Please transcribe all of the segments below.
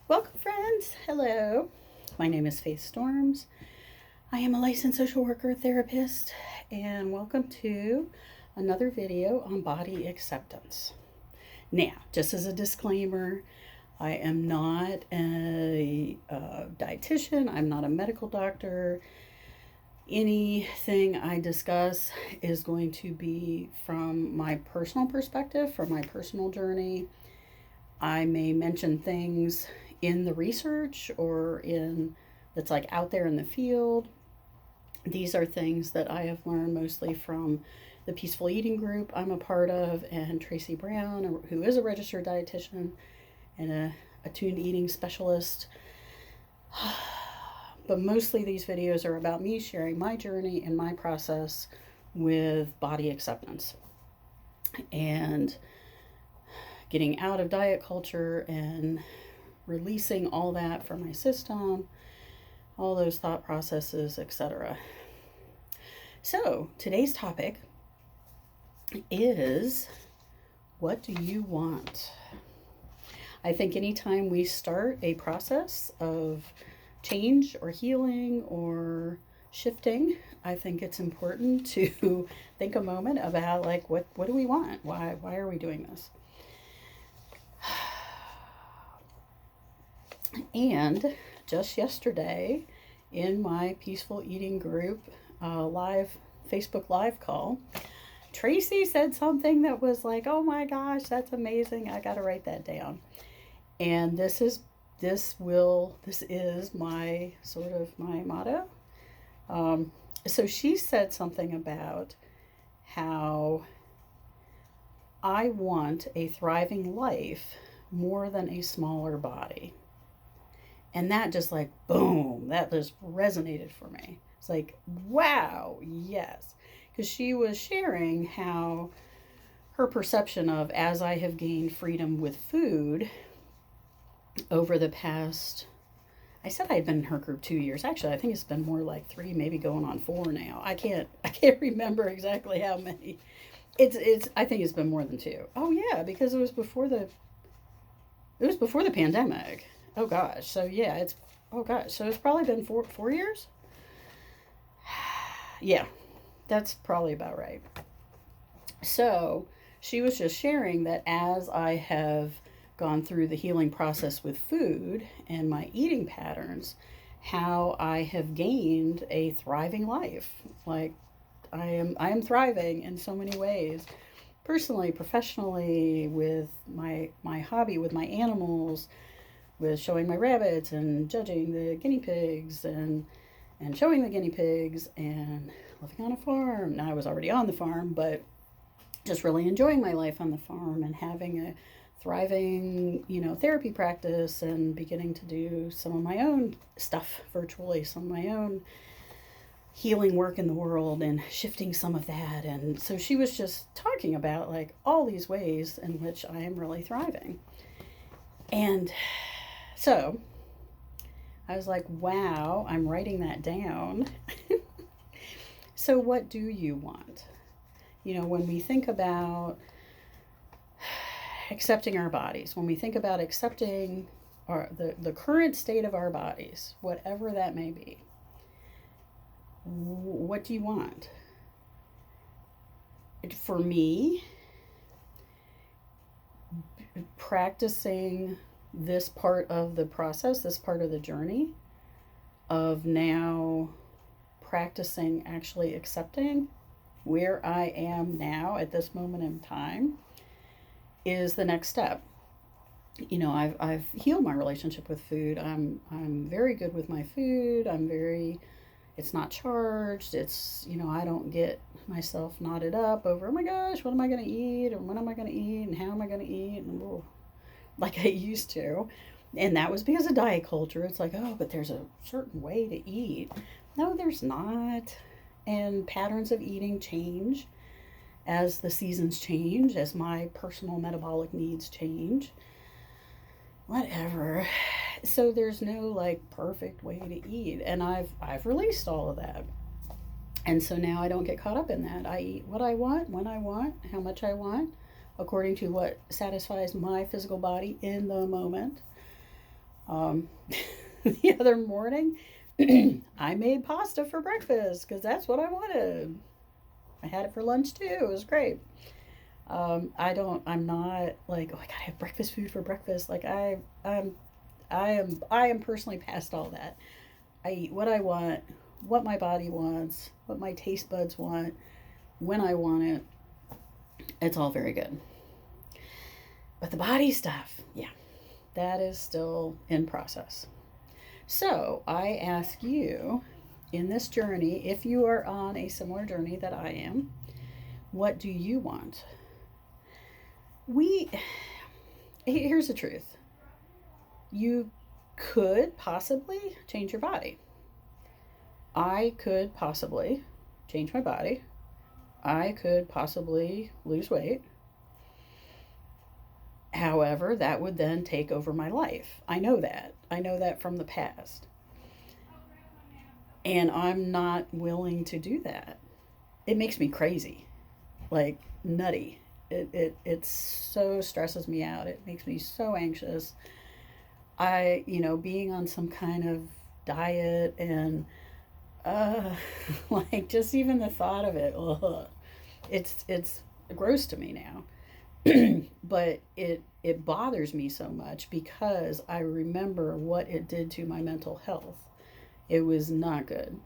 Welcome, friends. Hello. My name is Faith Storms. I am a licensed social worker therapist, and welcome to another video on body acceptance. Now, just as a disclaimer, I am not a dietitian, I'm not a medical doctor. Anything I discuss is going to be from my personal perspective, from my personal journey. I may mention things in the research or in that's like out there in the field. These are things that I have learned mostly from the Peaceful Eating group I'm a part of, and Tracy Brown, who is a registered dietitian and a attuned eating specialist. But mostly these videos are about me sharing my journey and my process with body acceptance and getting out of diet culture and releasing all that from my system, all those thought processes, etc. So, today's topic is, what do you want? I think anytime we start a process of change or healing or shifting, I think it's important to think a moment about like what do we want? Why are we doing this? And just yesterday, in my Peaceful Eating group live Facebook live call, Tracy said something that was like, "Oh my gosh, that's amazing! I got to write that down." And this is my sort of my motto. So she said something about how I want a thriving life more than a smaller body. And that just like, boom, that just resonated for me. It's like, wow, yes. Because she was sharing how her perception of, as I have gained freedom with food over the past, I said I'd been in her group 2 years. Actually, I think it's been more like 3, maybe going on 4 now. I can't remember exactly how many. I think it's been more than 2. Oh yeah, because it was before the pandemic. Oh gosh. So yeah, so it's probably been 4 years. Yeah, that's probably about right. So she was just sharing that as I have gone through the healing process with food and my eating patterns, how I have gained a thriving life. Like I am thriving in so many ways, personally, professionally, with my hobby, with my animals, with showing my rabbits and judging the guinea pigs and showing the guinea pigs and living on a farm. Now I was already on the farm, but just really enjoying my life on the farm and having a thriving, therapy practice and beginning to do some of my own stuff virtually, some of my own healing work in the world and shifting some of that. And so she was just talking about like all these ways in which I am really thriving. And so I was like, wow, I'm writing that down. So what do you want? When we think about accepting our bodies, when we think about accepting the current state of our bodies, whatever that may be, what do you want? For me, practicing this part of the process, this part of the journey of now practicing actually accepting where I am now at this moment in time is the next step. I've healed my relationship with food. I'm very good with my food. It's not charged. I don't get myself knotted up over, oh my gosh, what am I going to eat? And when am I going to eat? And how am I going to eat? And like I used to. And that was because of diet culture. It's like, oh, but there's a certain way to eat. No, there's not. And patterns of eating change as the seasons change, as my personal metabolic needs change. Whatever. So there's no like perfect way to eat. And I've released all of that. And so now I don't get caught up in that. I eat what I want, when I want, how much I want, according to what satisfies my physical body in the moment. Um, the other morning, I made pasta for breakfast because that's what I wanted. I had it for lunch too. It was great. I'm not like, oh, I gotta have breakfast food for breakfast. Like I am personally past all that. I eat what I want, what my body wants, what my taste buds want, when I want it. It's all very good. But the body stuff, yeah, that is still in process. So I ask you in this journey, if you are on a similar journey that I am, what do you want? We, here's the truth. You could possibly change your body. I could possibly change my body. I could possibly lose weight. However, that would then take over my life. I know that. I know that from the past. And I'm not willing to do that. It makes me crazy, like nutty. It so stresses me out. It makes me so anxious. Being on some kind of diet and uh, like just even the thought of it, ugh, it's gross to me now. But it bothers me so much because I remember what it did to my mental health. It was not good.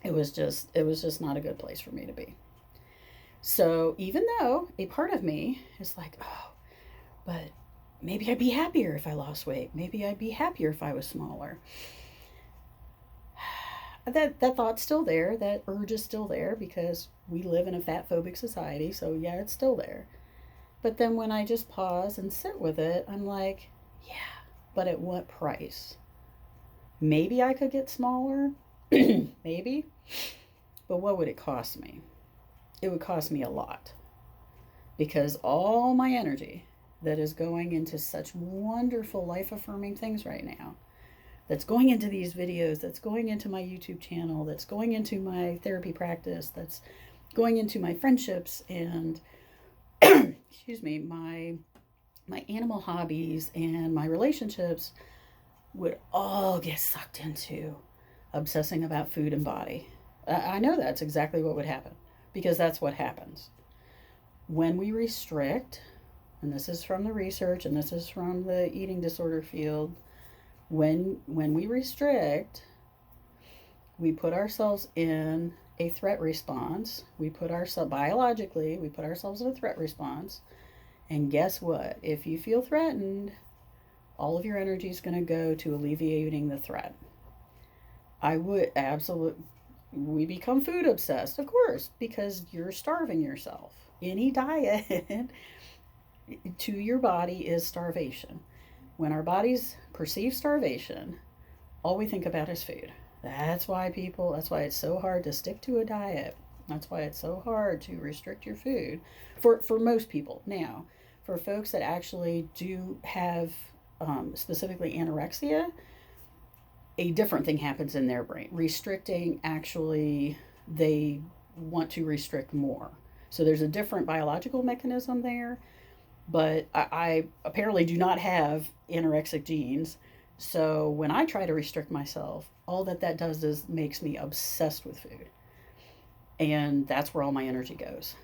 It was just not a good place for me to be. So even though a part of me is like, oh, but maybe I'd be happier if I lost weight. Maybe I'd be happier if I was smaller. That thought's still there. That urge is still there because we live in a fat phobic society. So yeah, it's still there. But then when I just pause and sit with it, I'm like, yeah, but at what price? Maybe I could get smaller. Maybe. But what would it cost me? It would cost me a lot because all my energy that is going into such wonderful life affirming things right now, that's going into these videos, that's going into my YouTube channel, that's going into my therapy practice, that's going into my friendships and excuse me, my animal hobbies and my relationships would all get sucked into obsessing about food and body. I know that's exactly what would happen because that's what happens. When we restrict, and this is from the research and this is from the eating disorder field, when we restrict, we put ourselves in a threat response. We put ourselves biologically, we put ourselves in a threat response. And guess what? If you feel threatened, all of your energy is going to go to alleviating the threat. I would absolutely, we become food obsessed, of course, because you're starving yourself. Any diet to your body is starvation. When our bodies perceive starvation, all we think about is food. That's why it's so hard to stick to a diet. That's why it's so hard to restrict your food for most people. Now, for folks that actually do have specifically anorexia, a different thing happens in their brain. Restricting actually, they want to restrict more. So there's a different biological mechanism there, but I apparently do not have anorexic genes. So when I try to restrict myself, all that does is makes me obsessed with food. And that's where all my energy goes.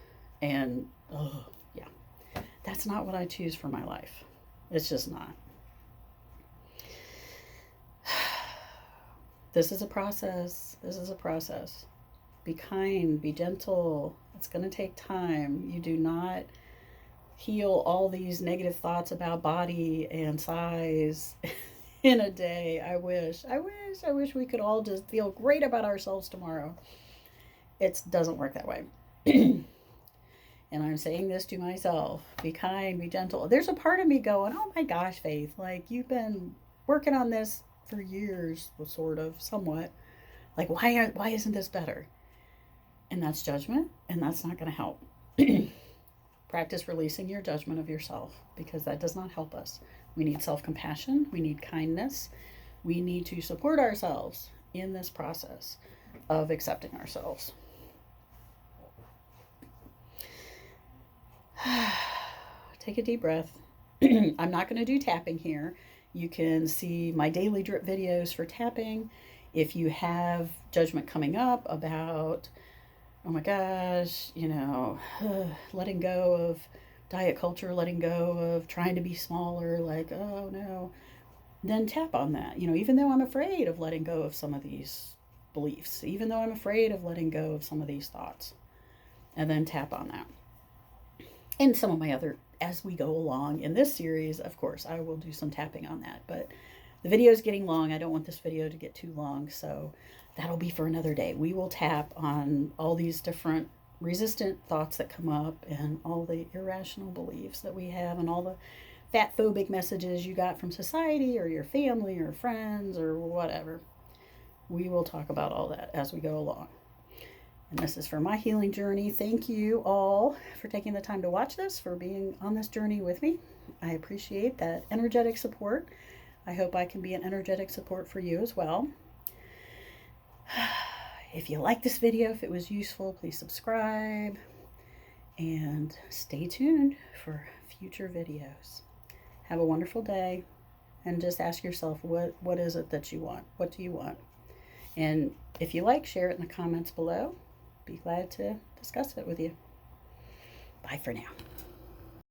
And, oh, yeah, that's not what I choose for my life. It's just not. This is a process. This is a process. Be kind, be gentle. It's going to take time. You do not heal all these negative thoughts about body and size in a day. I wish we could all just feel great about ourselves tomorrow. It doesn't work that way. And I'm saying this to myself, be kind, be gentle. There's a part of me going, oh my gosh, Faith, like you've been working on this for years, sort of, somewhat. Like, why isn't this better? And that's judgment, and that's not going to help. Practice releasing your judgment of yourself because that does not help us. We need self compassion, we need kindness, we need to support ourselves in this process of accepting ourselves. Take a deep breath. I'm not going to do tapping here. You can see my daily drip videos for tapping. If you have judgment coming up about, oh my gosh, letting go of diet culture, letting go of trying to be smaller, like, oh no, then tap on that. Even though I'm afraid of letting go of some of these beliefs, even though I'm afraid of letting go of some of these thoughts, and then tap on that. And some of my other, as we go along in this series, of course, I will do some tapping on that. But the video is getting long. I don't want this video to get too long, so that'll be for another day. We will tap on all these different resistant thoughts that come up and all the irrational beliefs that we have and all the fat phobic messages you got from society or your family or friends or whatever. We will talk about all that as we go along. And this is for my healing journey. Thank you all for taking the time to watch this, for being on this journey with me. I appreciate that energetic support. I hope I can be an energetic support for you as well. If you like this video, if it was useful, please subscribe and stay tuned for future videos. Have a wonderful day, and just ask yourself, what is it that you want? What do you want? And if you like, share it in the comments below. Be glad to discuss it with you. Bye for now.